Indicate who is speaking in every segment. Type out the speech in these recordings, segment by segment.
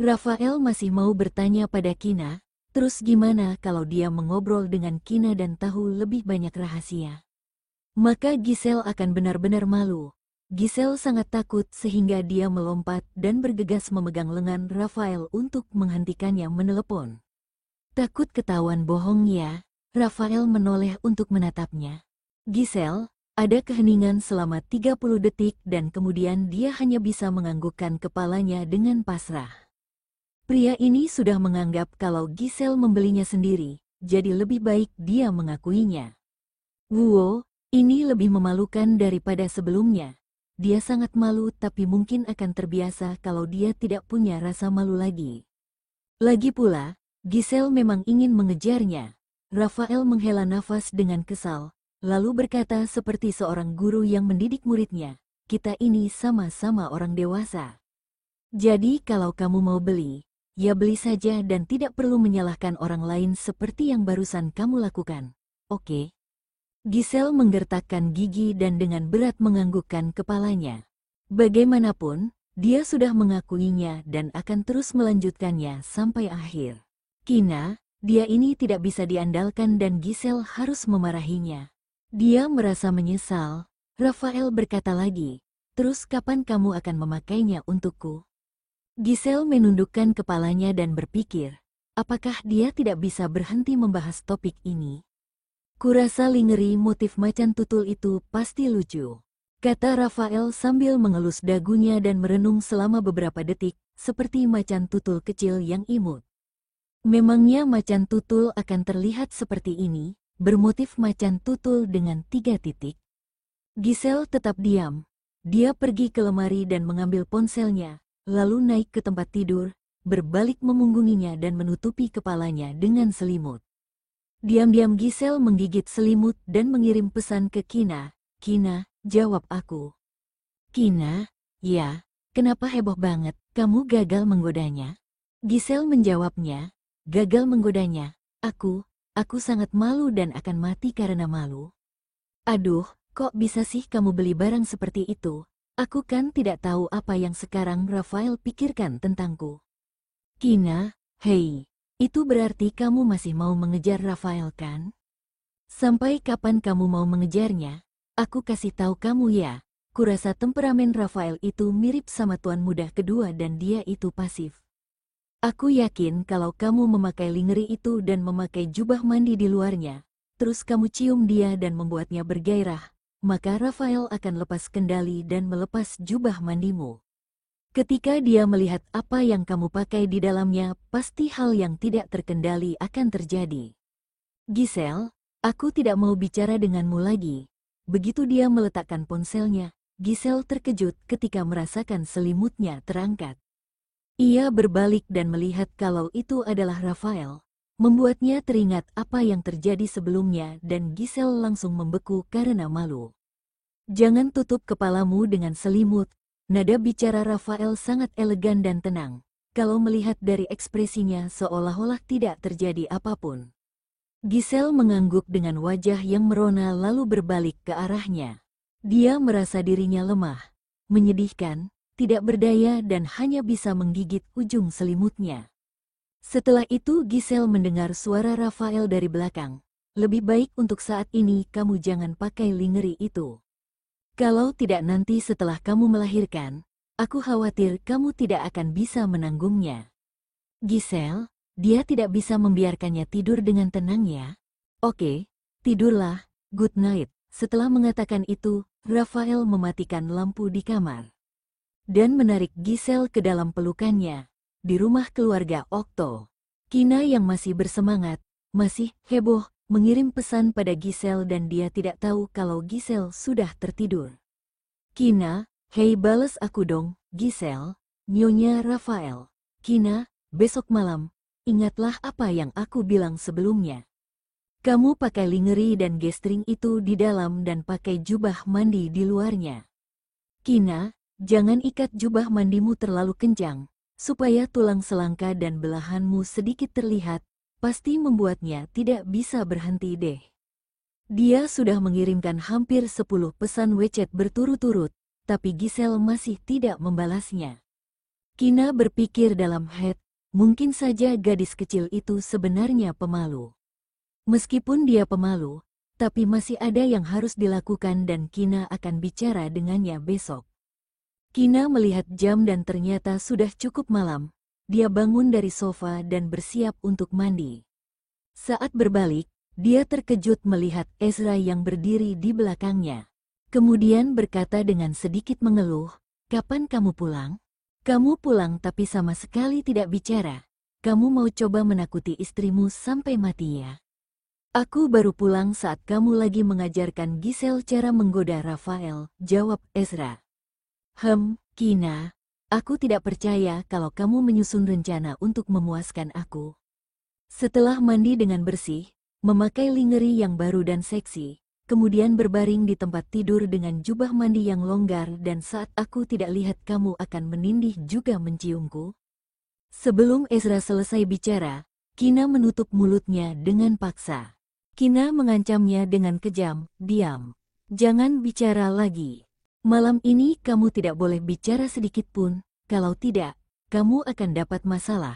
Speaker 1: Rafael masih mau bertanya pada Kina, terus gimana kalau dia mengobrol dengan Kina dan tahu lebih banyak rahasia? Maka Giselle akan benar-benar malu. Giselle sangat takut sehingga dia melompat dan bergegas memegang lengan Rafael untuk menghentikannya menelepon. Takut ketahuan bohong ya, Rafael menoleh untuk menatapnya. Giselle, ada keheningan selama 30 detik dan kemudian dia hanya bisa menganggukkan kepalanya dengan pasrah. Pria ini sudah menganggap kalau Giselle membelinya sendiri, jadi lebih baik dia mengakuinya. Wow, ini lebih memalukan daripada sebelumnya. Dia sangat malu tapi mungkin akan terbiasa kalau dia tidak punya rasa malu lagi. Lagi pula, Giselle memang ingin mengejarnya. Rafael menghela nafas dengan kesal, lalu berkata seperti seorang guru yang mendidik muridnya, kita ini sama-sama orang dewasa. Jadi kalau kamu mau beli, ya beli saja dan tidak perlu menyalahkan orang lain seperti yang barusan kamu lakukan. Oke? Giselle menggertakkan gigi dan dengan berat menganggukkan kepalanya. Bagaimanapun, dia sudah mengakuinya dan akan terus melanjutkannya sampai akhir. Kina, dia ini tidak bisa diandalkan dan Giselle harus memarahinya. Dia merasa menyesal. Rafael berkata lagi, terus kapan kamu akan memakainya untukku? Giselle menundukkan kepalanya dan berpikir, apakah dia tidak bisa berhenti membahas topik ini? Kurasa lingerie motif macan tutul itu pasti lucu, kata Rafael sambil mengelus dagunya dan merenung selama beberapa detik, seperti macan tutul kecil yang imut. Memangnya macan tutul akan terlihat seperti ini, bermotif macan tutul dengan 3 titik? Giselle tetap diam. Dia pergi ke lemari dan mengambil ponselnya, lalu naik ke tempat tidur, berbalik memunggunginya dan menutupi kepalanya dengan selimut. Diam-diam Giselle menggigit selimut dan mengirim pesan ke Kina. Kina, jawab aku. Kina, ya, kenapa heboh banget, kamu gagal menggodanya? Giselle menjawabnya, gagal menggodanya, aku sangat malu dan akan mati karena malu. Aduh, kok bisa sih kamu beli barang seperti itu? Aku kan tidak tahu apa yang sekarang Rafael pikirkan tentangku. Kina, hei, itu berarti kamu masih mau mengejar Rafael kan? Sampai kapan kamu mau mengejarnya? Aku kasih tahu kamu ya, kurasa temperamen Rafael itu mirip sama tuan muda kedua dan dia itu pasif. Aku yakin kalau kamu memakai lingerie itu dan memakai jubah mandi di luarnya, terus kamu cium dia dan membuatnya bergairah, maka Rafael akan lepas kendali dan melepas jubah mandimu. Ketika dia melihat apa yang kamu pakai di dalamnya, pasti hal yang tidak terkendali akan terjadi. Giselle, aku tidak mau bicara denganmu lagi. Begitu dia meletakkan ponselnya, Giselle terkejut ketika merasakan selimutnya terangkat. Ia berbalik dan melihat kalau itu adalah Rafael. Membuatnya teringat apa yang terjadi sebelumnya dan Giselle langsung membeku karena malu. Jangan tutup kepalamu dengan selimut. Nada bicara Rafael sangat elegan dan tenang. Kalau melihat dari ekspresinya seolah-olah tidak terjadi apapun. Giselle mengangguk dengan wajah yang merona lalu berbalik ke arahnya. Dia merasa dirinya lemah, menyedihkan, tidak berdaya dan hanya bisa menggigit ujung selimutnya. Setelah itu Giselle mendengar suara Rafael dari belakang. Lebih baik untuk saat ini kamu jangan pakai lingerie itu. Kalau tidak nanti setelah kamu melahirkan, aku khawatir kamu tidak akan bisa menanggungnya. Giselle, dia tidak bisa membiarkannya tidur dengan tenang ya. Oke, tidurlah, good night. Setelah mengatakan itu, Rafael mematikan lampu di kamar. Dan menarik Giselle ke dalam pelukannya. Di rumah keluarga Okto, Kina yang masih bersemangat, masih heboh, mengirim pesan pada Giselle dan dia tidak tahu kalau Giselle sudah tertidur. Kina, hei balas aku dong, Giselle, nyonya Rafael. Kina, besok malam, ingatlah apa yang aku bilang sebelumnya. Kamu pakai lingerie dan gestring itu di dalam dan pakai jubah mandi di luarnya. Kina, jangan ikat jubah mandimu terlalu kencang, supaya tulang selangka dan belahanmu sedikit terlihat, pasti membuatnya tidak bisa berhenti deh. Dia sudah mengirimkan hampir 10 pesan WeChat berturut-turut, tapi Giselle masih tidak membalasnya. Kina berpikir dalam hati, mungkin saja gadis kecil itu sebenarnya pemalu. Meskipun dia pemalu, tapi masih ada yang harus dilakukan dan Kina akan bicara dengannya besok. Kina melihat jam dan ternyata sudah cukup malam. Dia bangun dari sofa dan bersiap untuk mandi. Saat berbalik, dia terkejut melihat Ezra yang berdiri di belakangnya. Kemudian berkata dengan sedikit mengeluh, "Kapan kamu pulang?" "Kamu pulang tapi sama sekali tidak bicara. Kamu mau coba menakuti istrimu sampai mati ya?" "Aku baru pulang saat kamu lagi mengajarkan Giselle cara menggoda Rafael," jawab Ezra. Kina, aku tidak percaya kalau kamu menyusun rencana untuk memuaskan aku." Setelah mandi dengan bersih, memakai lingerie yang baru dan seksi, kemudian berbaring di tempat tidur dengan jubah mandi yang longgar dan saat aku tidak lihat kamu akan menindih juga menciumku. Sebelum Ezra selesai bicara, Kina menutup mulutnya dengan paksa. Kina mengancamnya dengan kejam, "Diam. Jangan bicara lagi. Malam ini kamu tidak boleh bicara sedikit pun, kalau tidak, kamu akan dapat masalah."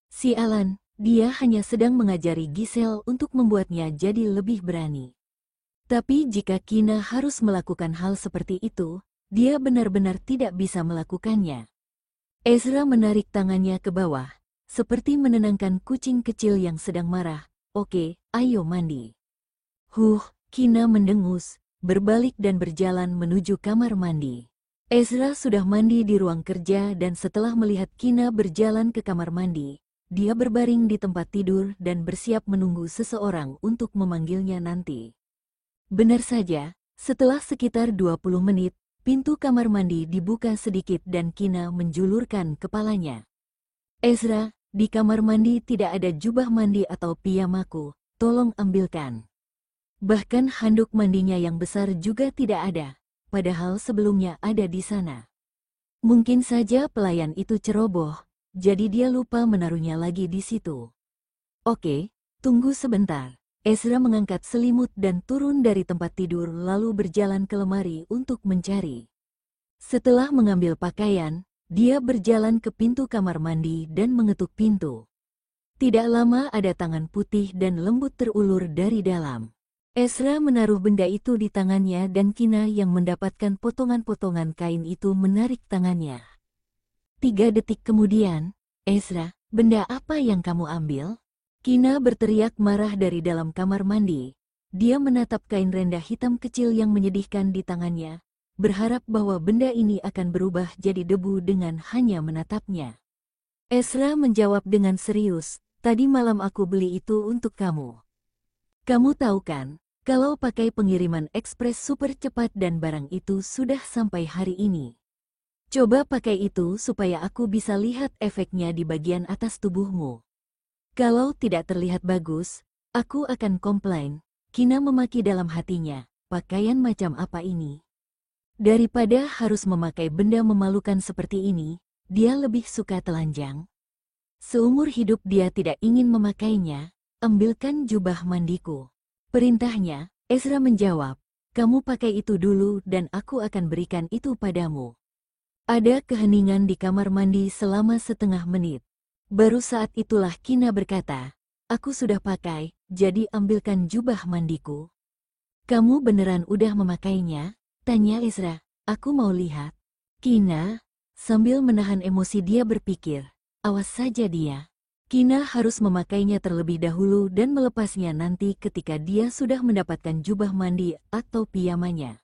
Speaker 1: Sialan, dia hanya sedang mengajari Giselle untuk membuatnya jadi lebih berani. Tapi jika Kina harus melakukan hal seperti itu, dia benar-benar tidak bisa melakukannya. Ezra menarik tangannya ke bawah, seperti menenangkan kucing kecil yang sedang marah. "Oke, ayo mandi." Kina mendengus, berbalik dan berjalan menuju kamar mandi. Ezra sudah mandi di ruang kerja dan setelah melihat Kina berjalan ke kamar mandi, dia berbaring di tempat tidur dan bersiap menunggu seseorang untuk memanggilnya nanti. Benar saja, setelah sekitar 20 menit, pintu kamar mandi dibuka sedikit dan Kina menjulurkan kepalanya. "Ezra, di kamar mandi tidak ada jubah mandi atau piyamaku, tolong ambilkan." Bahkan handuk mandinya yang besar juga tidak ada, padahal sebelumnya ada di sana. Mungkin saja pelayan itu ceroboh, jadi dia lupa menaruhnya lagi di situ. "Oke, tunggu sebentar." Ezra mengangkat selimut dan turun dari tempat tidur lalu berjalan ke lemari untuk mencari. Setelah mengambil pakaian, dia berjalan ke pintu kamar mandi dan mengetuk pintu. Tidak lama ada tangan putih dan lembut terulur dari dalam. Ezra menaruh benda itu di tangannya dan Kina yang mendapatkan potongan-potongan kain itu menarik tangannya. 3 detik kemudian, "Ezra, benda apa yang kamu ambil?" Kina berteriak marah dari dalam kamar mandi. Dia menatap kain renda hitam kecil yang menyedihkan di tangannya, berharap bahwa benda ini akan berubah jadi debu dengan hanya menatapnya. Ezra menjawab dengan serius, "Tadi malam aku beli itu untuk kamu. Kamu tahu kan, kalau pakai pengiriman ekspres super cepat dan barang itu sudah sampai hari ini. Coba pakai itu supaya aku bisa lihat efeknya di bagian atas tubuhmu. Kalau tidak terlihat bagus, aku akan komplain." Kina memaki dalam hatinya, pakaian macam apa ini? Daripada harus memakai benda memalukan seperti ini, dia lebih suka telanjang. Seumur hidup dia tidak ingin memakainya. "Ambilkan jubah mandiku," perintahnya. Ezra menjawab, "Kamu pakai itu dulu dan aku akan berikan itu padamu." Ada keheningan di kamar mandi selama setengah menit. Baru saat itulah Kina berkata, "Aku sudah pakai, jadi ambilkan jubah mandiku." "Kamu beneran udah memakainya?" tanya Ezra. "Aku mau lihat." Kina, sambil menahan emosi dia berpikir, awas saja dia. Kina harus memakainya terlebih dahulu dan melepasnya nanti ketika dia sudah mendapatkan jubah mandi atau piyamanya.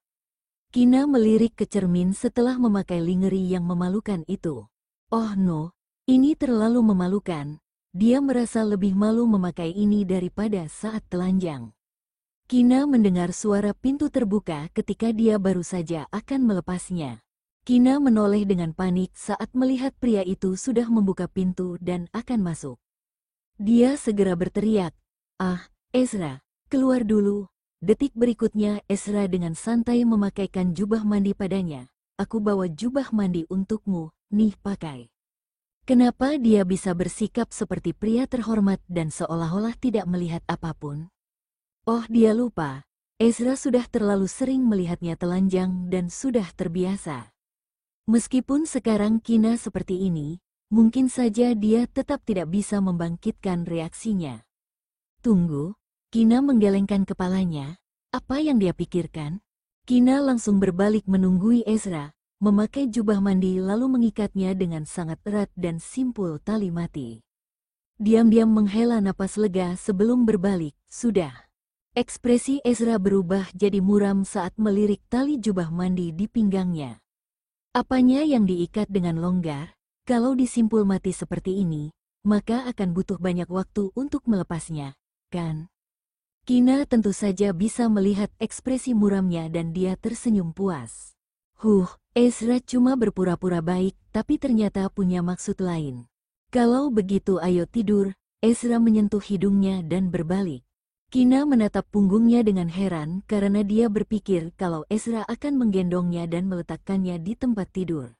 Speaker 1: Kina melirik ke cermin setelah memakai lingerie yang memalukan itu. Oh no, ini terlalu memalukan. Dia merasa lebih malu memakai ini daripada saat telanjang. Kina mendengar suara pintu terbuka ketika dia baru saja akan melepasnya. Kina menoleh dengan panik saat melihat pria itu sudah membuka pintu dan akan masuk. Dia segera berteriak, "Ah, Ezra, keluar dulu." Detik berikutnya Ezra dengan santai memakaikan jubah mandi padanya. "Aku bawa jubah mandi untukmu, nih pakai." Kenapa dia bisa bersikap seperti pria terhormat dan seolah-olah tidak melihat apapun? Oh, dia lupa. Ezra sudah terlalu sering melihatnya telanjang dan sudah terbiasa. Meskipun sekarang Kina seperti ini, mungkin saja dia tetap tidak bisa membangkitkan reaksinya. Tunggu, Kina menggelengkan kepalanya. Apa yang dia pikirkan? Kina langsung berbalik menunggui Ezra, memakai jubah mandi lalu mengikatnya dengan sangat erat dan simpul tali mati. Diam-diam menghela napas lega sebelum berbalik, sudah. Ekspresi Ezra berubah jadi muram saat melirik tali jubah mandi di pinggangnya. Apanya yang diikat dengan longgar? Kalau disimpul mati seperti ini, maka akan butuh banyak waktu untuk melepasnya, kan? Kina tentu saja bisa melihat ekspresi muramnya dan dia tersenyum puas. Ezra cuma berpura-pura baik tapi ternyata punya maksud lain. Kalau begitu ayo tidur, Ezra menyentuh hidungnya dan berbalik. Kina menatap punggungnya dengan heran karena dia berpikir kalau Ezra akan menggendongnya dan meletakkannya di tempat tidur.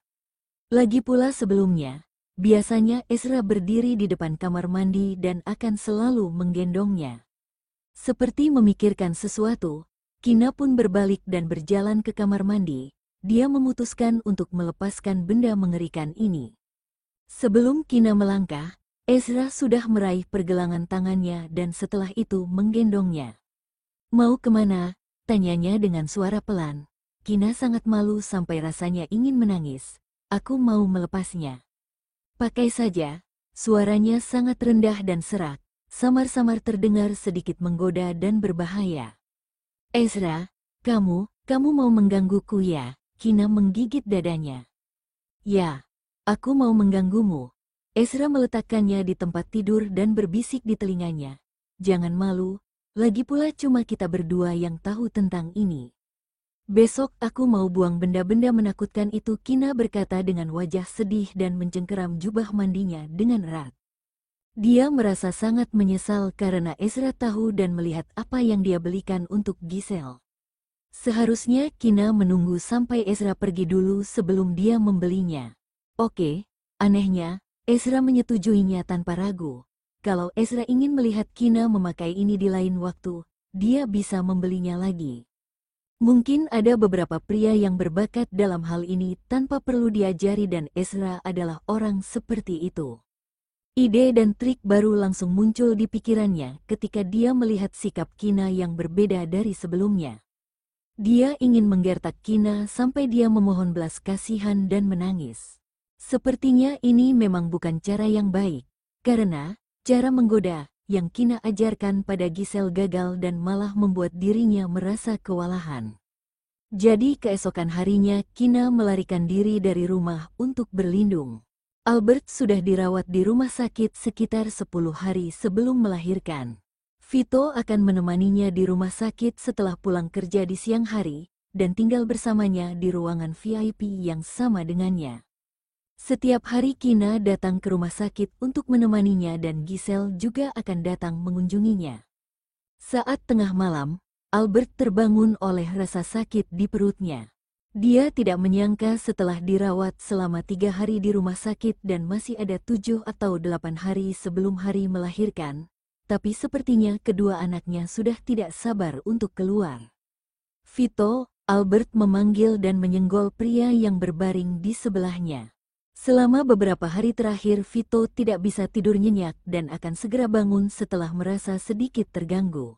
Speaker 1: Lagi pula sebelumnya, biasanya Ezra berdiri di depan kamar mandi dan akan selalu menggendongnya. Seperti memikirkan sesuatu, Kina pun berbalik dan berjalan ke kamar mandi. Dia memutuskan untuk melepaskan benda mengerikan ini. Sebelum Kina melangkah, Ezra sudah meraih pergelangan tangannya dan setelah itu menggendongnya. Mau kemana? Tanyanya dengan suara pelan. Kina sangat malu sampai rasanya ingin menangis. Aku mau melepasnya. Pakai saja. Suaranya sangat rendah dan serak, samar-samar terdengar sedikit menggoda dan berbahaya. Ezra, kamu mau menggangguku ya? Kina menggigit dadanya. Ya, aku mau mengganggumu. Ezra meletakkannya di tempat tidur dan berbisik di telinganya. Jangan malu, lagi pula cuma kita berdua yang tahu tentang ini. Besok aku mau buang benda-benda menakutkan itu, Kina berkata dengan wajah sedih dan mencengkeram jubah mandinya dengan erat. Dia merasa sangat menyesal karena Ezra tahu dan melihat apa yang dia belikan untuk Giselle. Seharusnya Kina menunggu sampai Ezra pergi dulu sebelum dia membelinya. Oke, anehnya, Ezra menyetujuinya tanpa ragu. Kalau Ezra ingin melihat Kina memakai ini di lain waktu, dia bisa membelinya lagi. Mungkin ada beberapa pria yang berbakat dalam hal ini tanpa perlu diajari dan Ezra adalah orang seperti itu. Ide dan trik baru langsung muncul di pikirannya ketika dia melihat sikap Kina yang berbeda dari sebelumnya. Dia ingin menggertak Kina sampai dia memohon belas kasihan dan menangis. Sepertinya ini memang bukan cara yang baik, karena cara menggoda yang Kina ajarkan pada Giselle gagal dan malah membuat dirinya merasa kewalahan. Jadi keesokan harinya Kina melarikan diri dari rumah untuk berlindung. Albert sudah dirawat di rumah sakit sekitar 10 hari sebelum melahirkan. Vito akan menemaninya di rumah sakit setelah pulang kerja di siang hari, dan tinggal bersamanya di ruangan VIP yang sama dengannya. Setiap hari Kina datang ke rumah sakit untuk menemaninya dan Giselle juga akan datang mengunjunginya. Saat tengah malam, Albert terbangun oleh rasa sakit di perutnya. Dia tidak menyangka setelah dirawat selama 3 hari di rumah sakit dan masih ada 7 atau 8 hari sebelum hari melahirkan, tapi sepertinya kedua anaknya sudah tidak sabar untuk keluar. Vito, Albert memanggil dan menyenggol pria yang berbaring di sebelahnya. Selama beberapa hari terakhir Vito tidak bisa tidur nyenyak dan akan segera bangun setelah merasa sedikit terganggu.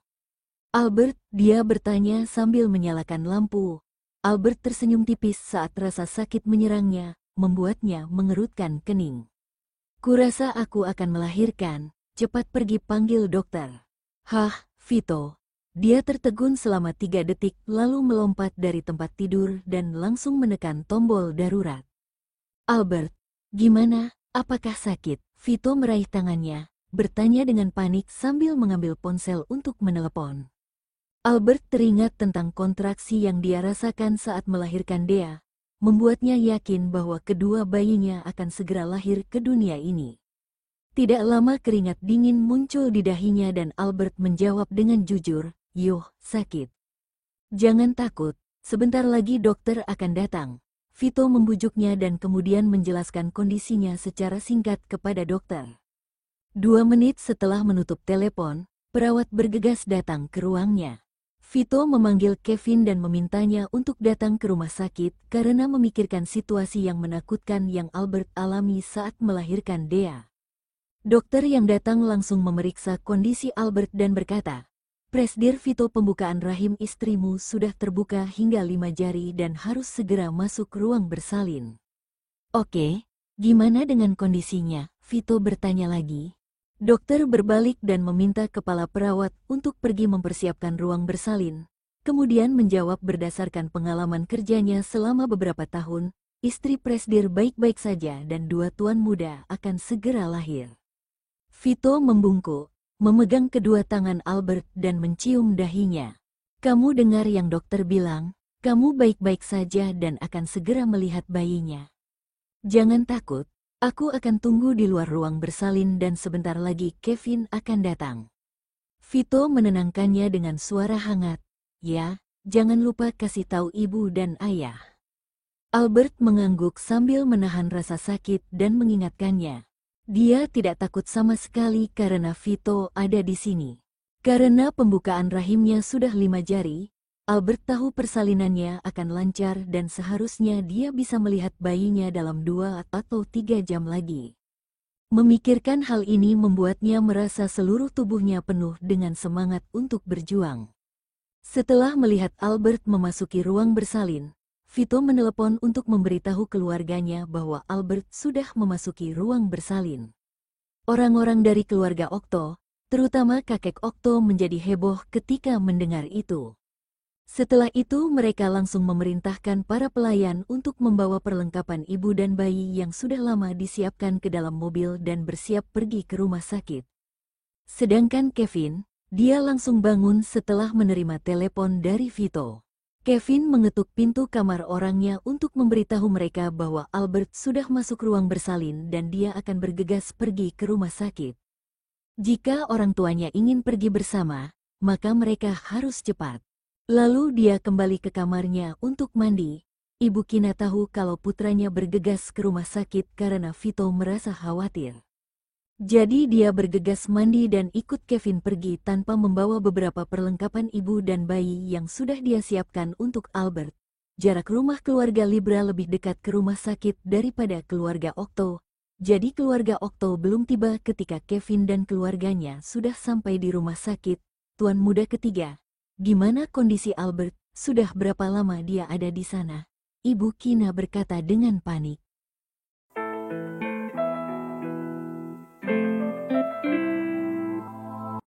Speaker 1: Albert, dia bertanya sambil menyalakan lampu. Albert tersenyum tipis saat rasa sakit menyerangnya, membuatnya mengerutkan kening. Kurasa aku akan melahirkan, cepat pergi panggil dokter. Hah, Vito. Dia tertegun selama 3 detik lalu melompat dari tempat tidur dan langsung menekan tombol darurat. Albert, gimana? Apakah sakit? Vito meraih tangannya, bertanya dengan panik sambil mengambil ponsel untuk menelepon. Albert teringat tentang kontraksi yang dia rasakan saat melahirkan Dea, membuatnya yakin bahwa kedua bayinya akan segera lahir ke dunia ini. Tidak lama keringat dingin muncul di dahinya dan Albert menjawab dengan jujur, "Yuh, sakit." "Jangan takut, sebentar lagi dokter akan datang." Vito membujuknya dan kemudian menjelaskan kondisinya secara singkat kepada dokter. 2 menit setelah menutup telepon, perawat bergegas datang ke ruangnya. Vito memanggil Kevin dan memintanya untuk datang ke rumah sakit karena memikirkan situasi yang menakutkan yang Albert alami saat melahirkan Dea. Dokter yang datang langsung memeriksa kondisi Albert dan berkata, "Presdir Vito, pembukaan rahim istrimu sudah terbuka hingga 5 jari dan harus segera masuk ruang bersalin." "Oke, gimana dengan kondisinya?" Vito bertanya lagi. Dokter berbalik dan meminta kepala perawat untuk pergi mempersiapkan ruang bersalin. Kemudian menjawab berdasarkan pengalaman kerjanya selama beberapa tahun, istri Presdir baik-baik saja dan 2 tuan muda akan segera lahir. Vito membungkuk, memegang kedua tangan Albert dan mencium dahinya. "Kamu dengar yang dokter bilang, kamu baik-baik saja dan akan segera melihat bayinya. Jangan takut. Aku akan tunggu di luar ruang bersalin dan sebentar lagi Kevin akan datang." Vito menenangkannya dengan suara hangat. "Ya, jangan lupa kasih tahu ibu dan ayah." Albert mengangguk sambil menahan rasa sakit dan mengingatkannya. Dia tidak takut sama sekali karena Vito ada di sini. Karena pembukaan rahimnya sudah 5 jari, Albert tahu persalinannya akan lancar dan seharusnya dia bisa melihat bayinya dalam 2 atau 3 jam lagi. Memikirkan hal ini membuatnya merasa seluruh tubuhnya penuh dengan semangat untuk berjuang. Setelah melihat Albert memasuki ruang bersalin, Vito menelepon untuk memberitahu keluarganya bahwa Albert sudah memasuki ruang bersalin. Orang-orang dari keluarga Okto, terutama kakek Okto, menjadi heboh ketika mendengar itu. Setelah itu mereka langsung memerintahkan para pelayan untuk membawa perlengkapan ibu dan bayi yang sudah lama disiapkan ke dalam mobil dan bersiap pergi ke rumah sakit. Sedangkan Kevin, dia langsung bangun setelah menerima telepon dari Vito. Kevin mengetuk pintu kamar orangnya untuk memberitahu mereka bahwa Albert sudah masuk ruang bersalin dan dia akan bergegas pergi ke rumah sakit. Jika orang tuanya ingin pergi bersama, maka mereka harus cepat. Lalu dia kembali ke kamarnya untuk mandi. Ibu Kina tahu kalau putranya bergegas ke rumah sakit karena Vito merasa khawatir. Jadi dia bergegas mandi dan ikut Kevin pergi tanpa membawa beberapa perlengkapan ibu dan bayi yang sudah dia siapkan untuk Albert. Jarak rumah keluarga Libra lebih dekat ke rumah sakit daripada keluarga Okto. Jadi keluarga Okto belum tiba ketika Kevin dan keluarganya sudah sampai di rumah sakit. Tuan muda ketiga, gimana kondisi Albert? Sudah berapa lama dia ada di sana? Ibu Kina berkata dengan panik.